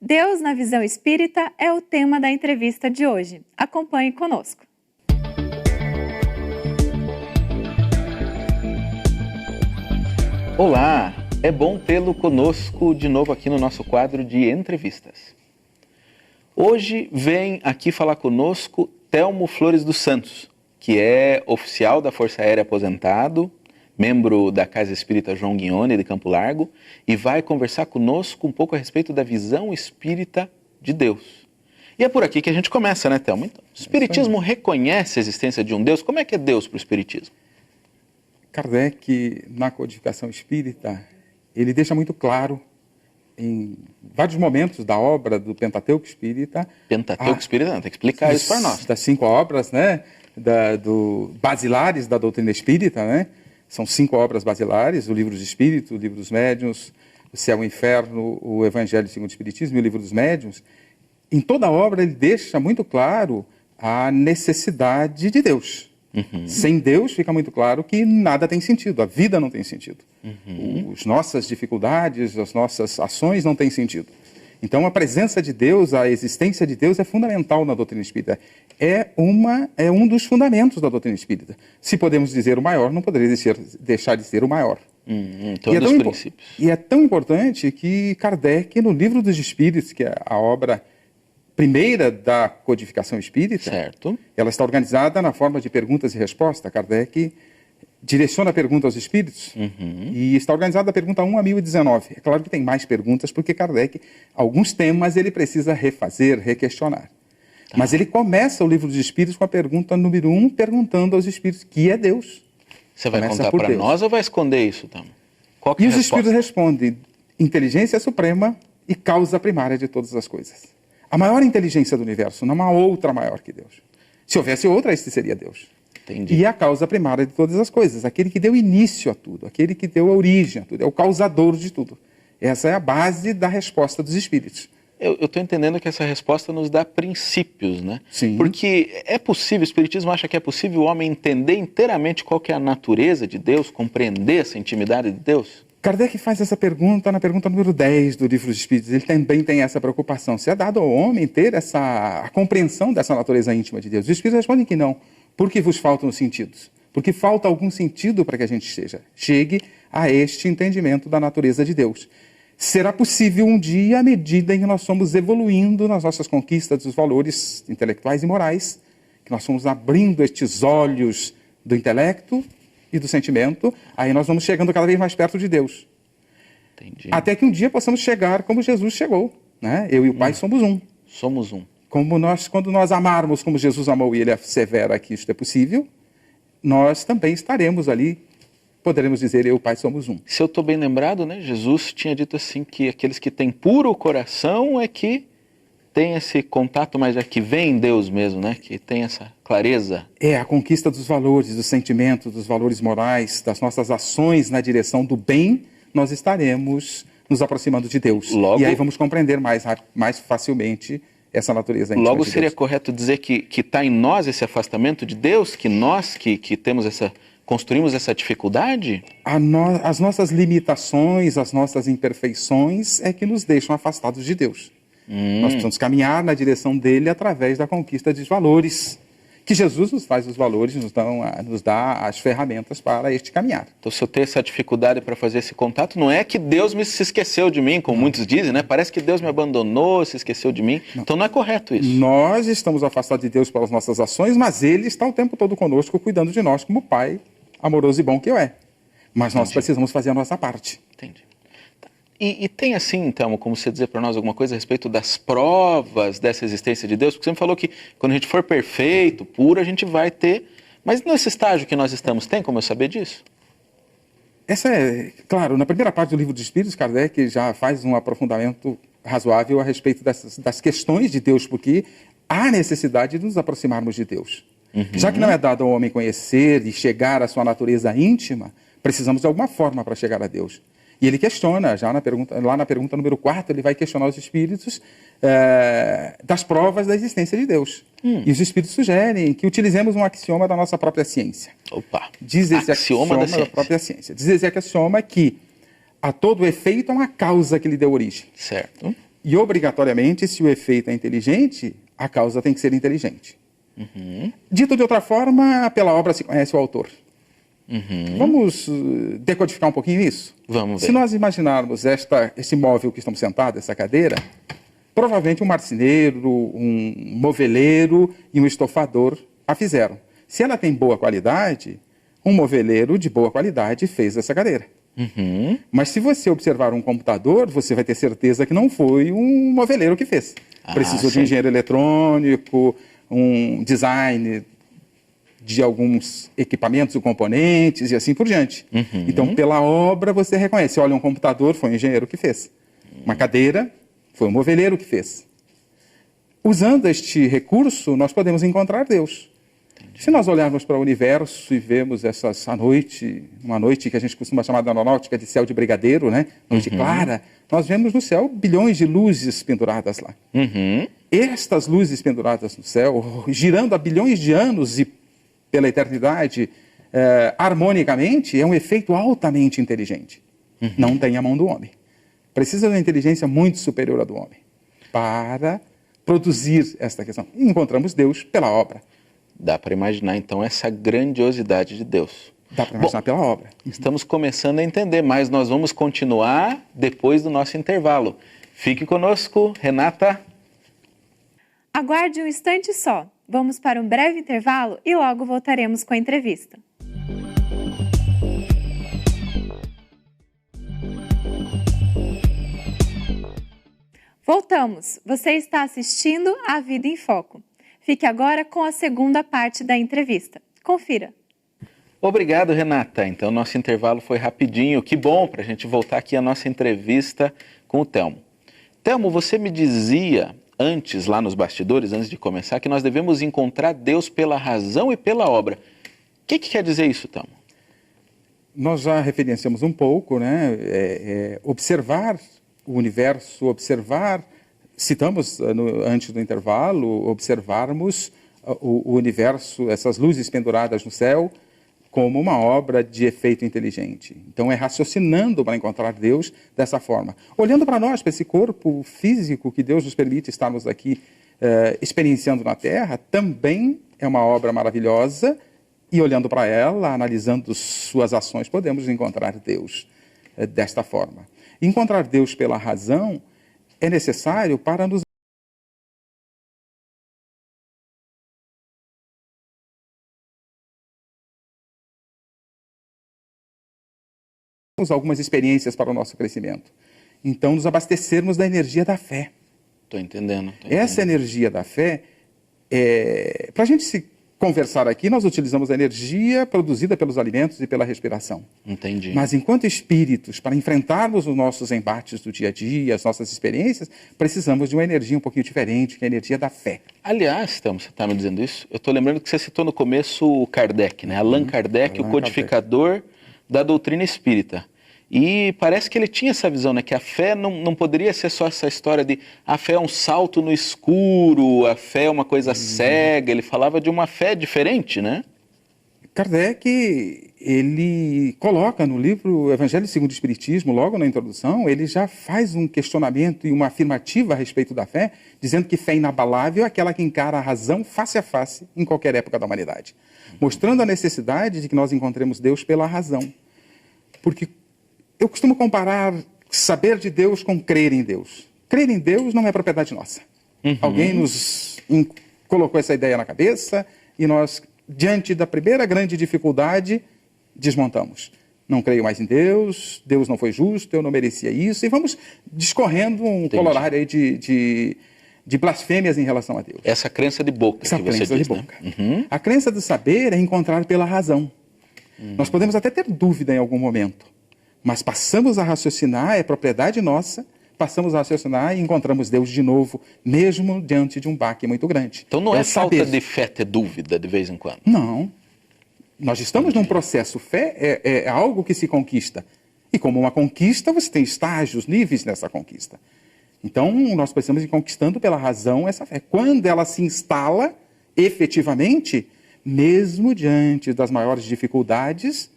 Deus na visão espírita é o tema da entrevista de hoje. Acompanhe conosco. Olá, é bom tê-lo conosco de novo aqui no nosso quadro de entrevistas. Hoje vem aqui falar conosco Telmo Flores dos Santos, que é oficial da Força Aérea aposentado, membro da Casa Espírita João Guione de Campo Largo, e vai conversar conosco um pouco a respeito da visão espírita de Deus. E é por aqui que a gente começa, né, Telmo? Então, o Espiritismo reconhece a existência de um Deus? Como é que é Deus para o Espiritismo? Kardec, na codificação espírita, ele deixa muito claro, em vários momentos da obra do Pentateuco Espírita... Pentateuco Espírita, não, tem que explicar isso para nós. Das 5 obras, né, basilares da doutrina espírita, né? São 5 obras basilares: o Livro dos Espíritos, o Livro dos Médiuns, o Céu e o Inferno, o Evangelho segundo o Espiritismo e o Livro dos Médiuns. Em toda a obra ele deixa muito claro a necessidade de Deus. Sem Deus fica muito claro que nada tem sentido, a vida não tem sentido. As nossas dificuldades, as nossas ações não têm sentido. Então a presença de Deus, a existência de Deus é fundamental na doutrina espírita. É um dos fundamentos da doutrina espírita. Se podemos dizer o maior, não poderia deixar de ser o maior. Então, dos princípios. E é tão importante que Kardec, no Livro dos Espíritos, que é a obra primeira da codificação espírita, certo, ela está organizada na forma de perguntas e respostas. Kardec direciona a pergunta aos espíritos e está organizada da pergunta 1 a 1019. É claro que tem mais perguntas, porque Kardec, alguns temas ele precisa refazer, requestionar. Mas ele começa o Livro dos Espíritos com a pergunta número 1, perguntando aos espíritos: que é Deus? Você vai contar para nós ou vai esconder isso, Tam? Qual que é a resposta? Os espíritos respondem: inteligência suprema e causa primária de todas as coisas. A maior inteligência do universo, não há outra maior que Deus. Se houvesse outra, este seria Deus. Entendi. E a causa primária de todas as coisas, aquele que deu início a tudo, aquele que deu a origem a tudo, é o causador de tudo. Essa é a base da resposta dos espíritos. Eu estou entendendo que essa resposta nos dá princípios, né? Sim. Porque é possível, o Espiritismo acha que é possível o homem entender inteiramente qual que é a natureza de Deus, compreender essa intimidade de Deus? Kardec faz essa pergunta na pergunta número 10 do Livro dos Espíritos. Ele também tem essa preocupação. Se é dado ao homem ter a compreensão dessa natureza íntima de Deus? Os Espíritos respondem que não. Porque vos faltam os sentidos. Porque falta algum sentido para que a gente chegue a este entendimento da natureza de Deus. Será possível um dia, à medida em que nós somos evoluindo nas nossas conquistas dos valores intelectuais e morais, que nós somos abrindo estes olhos do intelecto e do sentimento, aí nós vamos chegando cada vez mais perto de Deus. Entendi. Até que um dia possamos chegar como Jesus chegou, né? Eu e o Pai somos um. Somos um. Quando nós amarmos como Jesus amou, e ele assevera que isto é possível, nós também estaremos ali, poderemos dizer: eu e o Pai somos um. Se eu estou bem lembrado, né, Jesus tinha dito assim que aqueles que têm puro coração é que tem esse contato, mas é que vem em Deus mesmo, né? Que tem essa clareza. É a conquista dos valores, dos sentimentos, dos valores morais, das nossas ações na direção do bem, nós estaremos nos aproximando de Deus. Logo, e aí vamos compreender mais facilmente essa natureza íntima. Logo de seria Deus. correto dizer que está em nós esse afastamento de Deus, que nós que temos construímos essa dificuldade? As nossas limitações, as nossas imperfeições é que nos deixam afastados de Deus. Nós precisamos caminhar na direção dele através da conquista dos valores. Que Jesus nos faz os valores, nos dá as ferramentas para este caminhar. Então, se eu tenho essa dificuldade para fazer esse contato, não é que Deus se esqueceu de mim, como muitos dizem, né? Parece que Deus me abandonou, se esqueceu de mim. Não. Então não é correto isso. Nós estamos afastados de Deus pelas nossas ações, mas Ele está o tempo todo conosco, cuidando de nós como Pai amoroso e bom que eu é. Mas nós precisamos fazer a nossa parte. Entendi. E tem assim, então, como você dizer para nós alguma coisa a respeito das provas dessa existência de Deus? Porque você me falou que quando a gente for perfeito, puro, a gente vai ter... Mas nesse estágio que nós estamos, tem como eu saber disso? Claro, na primeira parte do Livro dos Espíritos, Kardec já faz um aprofundamento razoável a respeito das questões de Deus, porque há necessidade de nos aproximarmos de Deus. Já que não é dado ao homem conhecer e chegar à sua natureza íntima, precisamos de alguma forma para chegar a Deus. E ele questiona, lá na pergunta número 4, ele vai questionar os espíritos das provas da existência de Deus. E os espíritos sugerem que utilizemos um axioma da nossa própria ciência. Opa! Diz esse axioma da própria ciência. Diz esse axioma que a todo efeito é uma causa que lhe deu origem. Certo. E, obrigatoriamente, se o efeito é inteligente, a causa tem que ser inteligente. Dito de outra forma, pela obra se conhece o autor. Vamos decodificar um pouquinho isso? Vamos ver. Se nós imaginarmos esse móvel que estamos sentados, essa cadeira, provavelmente um marceneiro, um moveleiro e um estofador a fizeram. Se ela tem boa qualidade, um moveleiro de boa qualidade fez essa cadeira. Mas se você observar um computador, você vai ter certeza que não foi um moveleiro que fez. Precisou de um engenheiro eletrônico, um design de alguns equipamentos e componentes e assim por diante. Então, pela obra, você reconhece. Olha, um computador foi um engenheiro que fez. Uma cadeira foi um moveleiro que fez. Usando este recurso, nós podemos encontrar Deus. Se nós olharmos para o universo e vemos uma noite que a gente costuma chamar da aeronáutica de céu de brigadeiro, né? Noite clara, nós vemos no céu bilhões de luzes penduradas lá. Estas luzes penduradas no céu, girando há bilhões de anos e pela eternidade, harmonicamente, é um efeito altamente inteligente. Não tem a mão do homem. Precisa de uma inteligência muito superior à do homem para produzir esta questão. E encontramos Deus pela obra. Dá para imaginar, então, essa grandiosidade de Deus. Dá para imaginar pela obra. Estamos começando a entender, mas nós vamos continuar depois do nosso intervalo. Fique conosco, Renata. Aguarde um instante só. Vamos para um breve intervalo e logo voltaremos com a entrevista. Voltamos. Você está assistindo A Vida em Foco. Fique agora com a segunda parte da entrevista. Confira. Obrigado, Renata. Então, nosso intervalo foi rapidinho. Que bom para a gente voltar aqui à nossa entrevista com o Telmo. Telmo, você me dizia antes, lá nos bastidores, antes de começar, que nós devemos encontrar Deus pela razão e pela obra. O que quer dizer isso, Telmo? Nós já referenciamos um pouco, né? Observar o universo, citamos antes do intervalo, observarmos o universo, essas luzes penduradas no céu, como uma obra de efeito inteligente. Então, é raciocinando para encontrar Deus dessa forma. Olhando para nós, para esse corpo físico que Deus nos permite estarmos aqui experienciando na Terra, também é uma obra maravilhosa, e olhando para ela, analisando suas ações, podemos encontrar Deus desta forma. Encontrar Deus pela razão é necessário para nos algumas experiências para o nosso crescimento. Então, nos abastecermos da energia da fé. Estou entendendo. Essa energia da fé, para a gente se conversar aqui, nós utilizamos a energia produzida pelos alimentos e pela respiração. Entendi. Mas enquanto espíritos, para enfrentarmos os nossos embates do dia a dia, as nossas experiências, precisamos de uma energia um pouquinho diferente, que é a energia da fé. Aliás, Telmo, você está me dizendo isso? Eu estou lembrando que você citou no começo o Kardec, né? Allan Kardec, o codificador da doutrina espírita. E parece que ele tinha essa visão, né? Que a fé não poderia ser só essa história de a fé é um salto no escuro, a fé é uma coisa cega. Ele falava de uma fé diferente, né? Kardec, ele coloca no livro Evangelho segundo o Espiritismo, logo na introdução, ele já faz um questionamento e uma afirmativa a respeito da fé, dizendo que fé inabalável é aquela que encara a razão face a face em qualquer época da humanidade. Mostrando a necessidade de que nós encontremos Deus pela razão. Porque eu costumo comparar saber de Deus com crer em Deus. Crer em Deus não é propriedade nossa. Alguém nos colocou essa ideia na cabeça e nós, diante da primeira grande dificuldade, desmontamos. Não creio mais em Deus, Deus não foi justo, eu não merecia isso. E vamos discorrendo um colorário aí de blasfêmias em relação a Deus. Essa crença de boca Essa que você crença diz, de né? boca. A crença do saber é encontrar pela razão. Nós podemos até ter dúvida em algum momento, mas passamos a raciocinar, é propriedade nossa, passamos a raciocinar e encontramos Deus de novo, mesmo diante de um baque muito grande. Então não é falta saber. de fé ter dúvida de vez em quando? Não. Nós estamos num processo. Fé é algo que se conquista. E como uma conquista, você tem estágios, níveis nessa conquista. Então, nós precisamos ir conquistando pela razão essa fé. Quando ela se instala, efetivamente, mesmo diante das maiores dificuldades,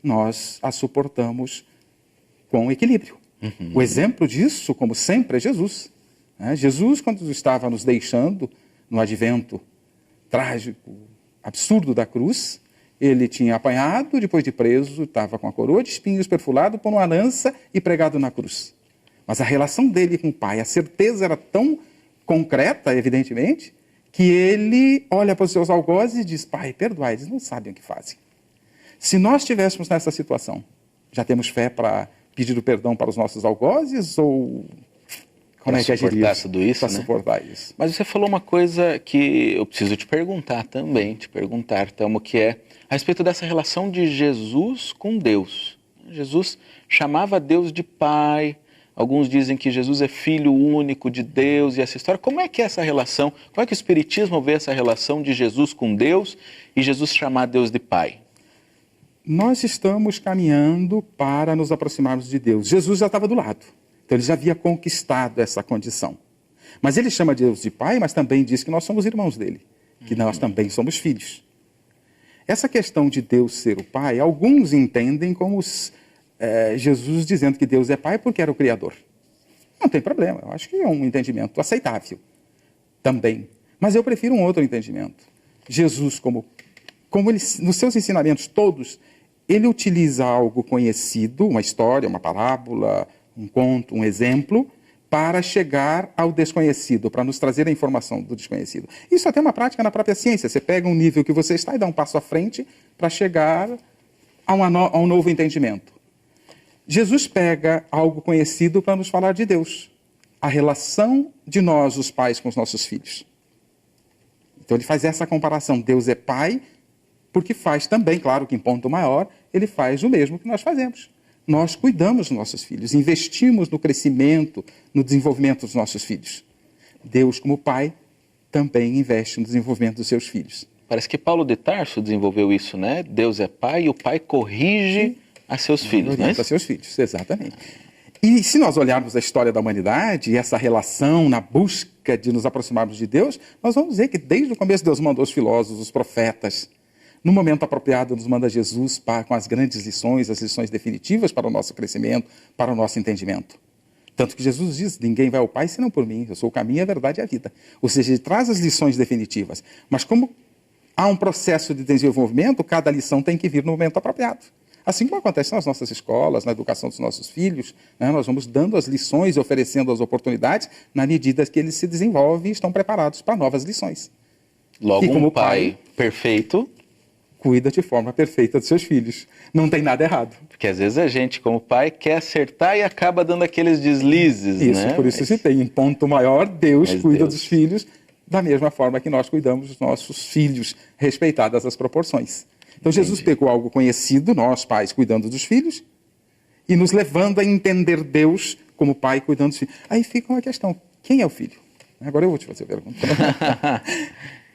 nós a suportamos com equilíbrio. O exemplo disso, como sempre, é Jesus. né? Jesus, quando estava nos deixando no advento trágico, absurdo da cruz, ele tinha apanhado, depois de preso, estava com a coroa de espinhos perfurado por uma lança e pregado na cruz. Mas a relação dele com o Pai, a certeza era tão concreta, evidentemente, que ele olha para os seus algozes e diz: Pai, perdoai, eles não sabem o que fazem. Se nós estivéssemos nessa situação, já temos fé para pedir o perdão para os nossos algozes ou como é que agiria tudo isso, para né? suportar isso? Mas você falou uma coisa que eu preciso te perguntar também, Telmo, que é a respeito dessa relação de Jesus com Deus. Jesus chamava Deus de Pai. Alguns dizem que Jesus é filho único de Deus e essa história. Como é que é essa relação? Como é que o Espiritismo vê essa relação de Jesus com Deus e Jesus chamar Deus de Pai? Nós estamos caminhando para nos aproximarmos de Deus. Jesus já estava do lado, então ele já havia conquistado essa condição. Mas ele chama Deus de Pai, mas também diz que nós somos irmãos dele, que nós também somos filhos. Essa questão de Deus ser o Pai, alguns entendem como Jesus dizendo que Deus é Pai porque era o Criador. Não tem problema, eu acho que é um entendimento aceitável também. Mas eu prefiro um outro entendimento. Jesus, como ele, nos seus ensinamentos todos, ele utiliza algo conhecido, uma história, uma parábola, um conto, um exemplo, para chegar ao desconhecido, para nos trazer a informação do desconhecido. Isso até é uma prática na própria ciência. Você pega um nível que você está e dá um passo à frente para chegar a um novo entendimento. Jesus pega algo conhecido para nos falar de Deus. A relação de nós, os pais, com os nossos filhos. Então ele faz essa comparação. Deus é pai, porque faz também, claro que em ponto maior, ele faz o mesmo que nós fazemos. Nós cuidamos dos nossos filhos, investimos no crescimento, no desenvolvimento dos nossos filhos. Deus, como pai, também investe no desenvolvimento dos seus filhos. Parece que Paulo de Tarso desenvolveu isso, né? Deus é pai e o pai corrige a seus filhos, não é isso? A seus filhos, exatamente. E se nós olharmos a história da humanidade e essa relação na busca de nos aproximarmos de Deus, nós vamos ver que desde o começo Deus mandou os filósofos, os profetas. No momento apropriado nos manda Jesus com as grandes lições, as lições definitivas para o nosso crescimento, para o nosso entendimento. Tanto que Jesus diz: ninguém vai ao Pai senão por mim, eu sou o caminho, a verdade e a vida. Ou seja, ele traz as lições definitivas. Mas como há um processo de desenvolvimento, cada lição tem que vir no momento apropriado. Assim como acontece nas nossas escolas, na educação dos nossos filhos, né? Nós vamos dando as lições e oferecendo as oportunidades na medida que eles se desenvolvem e estão preparados para novas lições. Logo, como pai perfeito cuida de forma perfeita dos seus filhos. Não tem nada errado. Porque às vezes a gente, como pai, quer acertar e acaba dando aqueles deslizes, isso, né? Por isso se tem em ponto maior, Deus cuida dos filhos da mesma forma que nós cuidamos dos nossos filhos, respeitadas as proporções. Então Jesus pegou algo conhecido, nós pais cuidando dos filhos, e nos levando a entender Deus como pai cuidando dos filhos. Aí fica uma questão: quem é o filho? Agora eu vou te fazer a pergunta.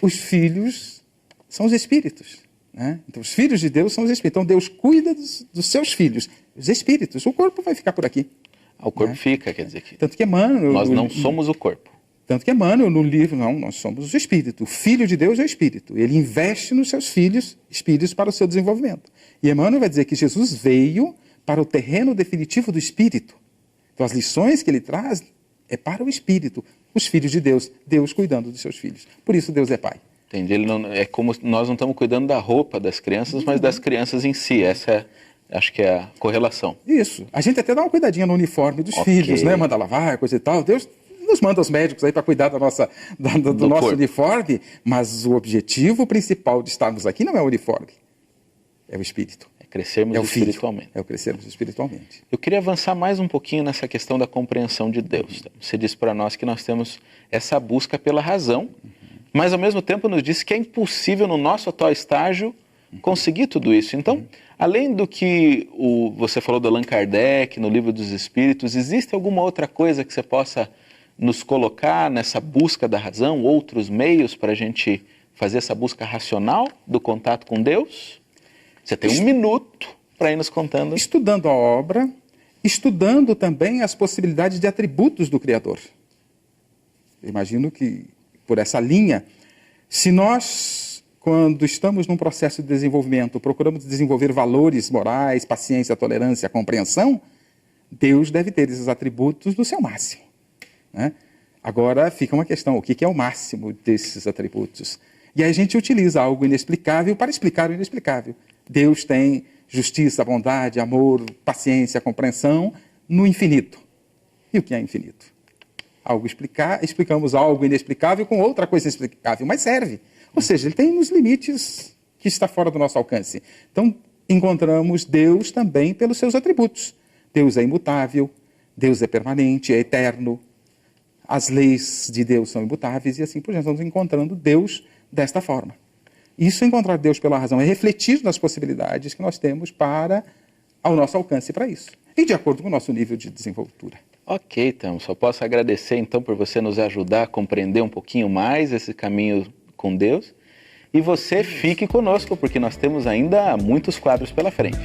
Os filhos são os espíritos. Né? Então, os filhos de Deus são os espíritos. Então, Deus cuida dos seus filhos, os espíritos. O corpo vai ficar por aqui. O corpo fica, quer dizer que... Tanto que Emmanuel... Nós não somos o corpo. Tanto que Emmanuel, no livro, não, nós somos o espírito. O filho de Deus é o espírito. Ele investe nos seus filhos, espíritos, para o seu desenvolvimento. E Emmanuel vai dizer que Jesus veio para o terreno definitivo do espírito. Então, as lições que ele traz é para o espírito. Os filhos de Deus, Deus cuidando dos seus filhos. Por isso, Deus é pai. Entendi. Ele não, é como nós não estamos cuidando da roupa das crianças, mas das crianças em si. Essa acho que é a correlação. Isso. A gente até dá uma cuidadinha no uniforme dos filhos, né? Manda lavar, coisa e tal. Deus nos manda os médicos aí para cuidar do nosso uniforme, mas o objetivo principal de estarmos aqui não é o uniforme, é o espírito. É crescermos espiritualmente. É o crescermos espiritualmente. Eu queria avançar mais um pouquinho nessa questão da compreensão de Deus. Você disse para nós que nós temos essa busca pela razão, mas ao mesmo tempo nos disse que é impossível no nosso atual estágio conseguir tudo isso. Então, além do que você falou do Allan Kardec, no Livro dos Espíritos, existe alguma outra coisa que você possa nos colocar nessa busca da razão, outros meios para a gente fazer essa busca racional do contato com Deus? Você tem um minuto para ir nos contando. Estudando a obra, estudando também as possibilidades de atributos do Criador. Eu imagino que, por essa linha, se nós, quando estamos num processo de desenvolvimento, procuramos desenvolver valores morais, paciência, tolerância, compreensão, Deus deve ter esses atributos no seu máximo. Né? Agora fica uma questão, o que é o máximo desses atributos? E aí a gente utiliza algo inexplicável para explicar o inexplicável. Deus tem justiça, bondade, amor, paciência, compreensão no infinito. E o que é infinito? Explicamos algo inexplicável com outra coisa inexplicável, mas serve. Ou seja, ele tem nos limites que está fora do nosso alcance. Então, encontramos Deus também pelos seus atributos. Deus é imutável, Deus é permanente, é eterno. As leis de Deus são imutáveis e assim por diante. Estamos encontrando Deus desta forma. Isso é encontrar Deus pela razão, é refletir nas possibilidades que nós temos ao nosso alcance para isso. E de acordo com o nosso nível de desenvoltura. Ok, então, só posso agradecer então por você nos ajudar a compreender um pouquinho mais esse caminho com Deus. E você fique conosco, porque nós temos ainda muitos quadros pela frente.